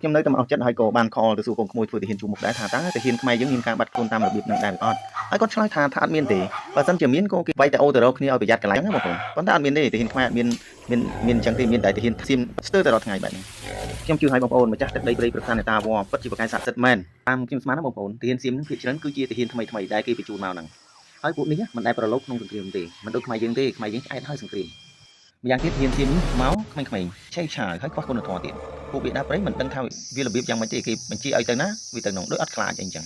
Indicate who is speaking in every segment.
Speaker 1: ខ្ញុំនៅតែមកអស់ចិត្តហើយក៏បានខលទៅសួរកូនក្មួយធ្វើទាហានជួមុខដែរថាតើទាហានខ្មែរយើងមានការបាត់ខ្លួនតាមរបៀបនឹងដែរឬអត់ហើយគាត់ឆ្លើយថាអត់មានទេបើសិនជាមានក៏គេវាយតែអូទៅរកគ្នាឲ្យប្រយ័ត្នកន្លែងហ្នឹងបងប្អូនប៉ុន្តែអត់មានទេទាហានខ្មែរអត់មានអញ្ចឹងទេមានតែទាហានសៀមស្ទើរតែរាល់ថ្ងៃបែបហ្នឹងខ្ញុំជឿឲ្យបងប្អូនម្ចាស់ទឹកដីព្រៃប្រសានេតាវ៉ពិតជាប្រកែកស័ក្តិសិទ្ធិមែនតាមខ្ញុំស្មានណាបងប្អូនទាហានសៀមហ្នឹងភាគច្រើនគឺជាទាហានថ្មីដែលគេបញ្ជូនមកហ្នឹងហើយពួកនេះមិនដែលប្រឡូកក្នុងសង្គ្រាមទេមិនដូចខ្មែរយើងទេខ្មែរយើងឆ្អែតហើយសង្គ្រាមម្យ៉ាងទៀតទាហានសៀមនេះមកក្មេងៗឆេវឆាវហើយខ្វះគុណធម៌ទៀតពួកវាដាក់ព្រៃមិនដឹងថាវារបៀបយ៉ាងម៉េចទេគេបញ្ជាឲ្យទៅណាវាទៅនោះដូចអត់ខ្លាចអីចឹង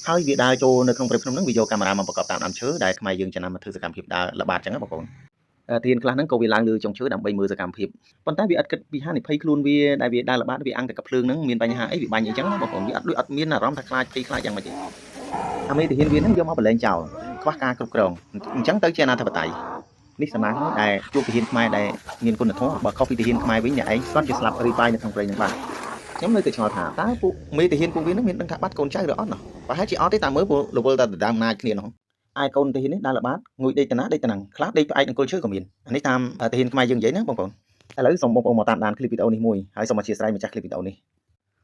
Speaker 1: ហើយវាដើរចូលនៅក្នុងព្រៃភ្នំហ្នឹងវាយកកាមេរ៉ាមកប្រកបតាមដើមឈើដែលខ្មែរយើងចំណាំមកធ្វើសកម្មភាពដើរល្បាតចឹងណាបងប្អូនទាហានខ្លះហ្នឹងក៏វាឡើងលើចុងឈើដើម្បីមើលសកម្មភាពប៉ុន្តែវាអត់គិតពីហានិភ័យខ្លួនវាដែលវាដើរល្បាតវាអាំងតែកាភ្លើងហ្នឹងមានបញ្ហាអីវាបាញ់អីចឹងណាបងប្អូនវាអត់មានអារម្មណ៍ថាខ្លាចទីខ្លាចយ៉ាងម៉េចទេអាមេទាហានវាហ្នឹងយកមកបលែងចោលខ្វះការគ្រប់គ្រងអញ្ចឹងទៅជាអនាធិបតេយ្យនេះសំណាងដែលជួបទាហានខ្មែរដែលមានគុណធម៌បើខុសពីទាហានខ្មែរវិញអ្នកឯងគាត់ជាស្លាប់រីបាយនៅក្នុងព្រៃហ្នឹងបាទខ្ញុំនៅតែឆ្ងល់ថាតើពួកមេទាហានពួកវានឹងមានដឹងថាបាត់កូនចៅឬអត់ណោះប្រហែលជាអត់ទេតាមមើលពលវលតែដណ្ដើមអំណាចគ្នានោះឯកូនទាហាននេះដើរល្បាតងួយដេកតាណាដេកតាហ្នឹងខ្លះដេកផ្អែកនឹងគល់ឈើក៏មាននេះតាមទាហានខ្មែរយើងនិយាយណាបងប្អូនឥឡូវសូមបងប្អូនមកតាមដានคลิปវីដេអូនេះមួយហើយសូមអធិស្ឋានម្ចាស់คลิปវីដេអូនេះ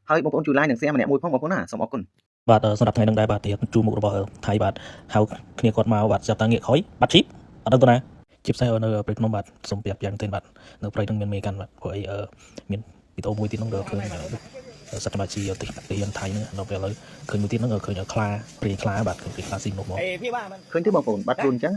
Speaker 1: ហើយបងប្អូនជួយ like និង share ម្នាក់មួយផងបងប្អូនណាសូមអរគុណ
Speaker 2: បាទសម្រាប់ថ្ងៃនេះដែរបាទទីជួមុខរបស់ថៃបាទហៅគ្នាគាត់មកបាទចាប់តាំងងាកក្រោយបាត់ជីបអត់ដឹងទៅណាជាពិសេសនៅព្រៃភ្នំបាទសូមប្រាប់យ៉ាងទៅបាទនៅព្រៃនឹងមានមេកាន់បាទព្រោះអីមានវីដេអូមួយទៀតនោះក៏ឃើញសកម្មភាពទីទាហានថៃហ្នឹងដល់ពេលឥឡូវឃើញមួយទៀតហ្នឹងឃើញខ្លាព្រាយខ្លាបាទឃើញខ្លាស៊ីនោះមក
Speaker 1: ឃើញទេបងប្អូនបាត់ខ្លួនអញ្ចឹង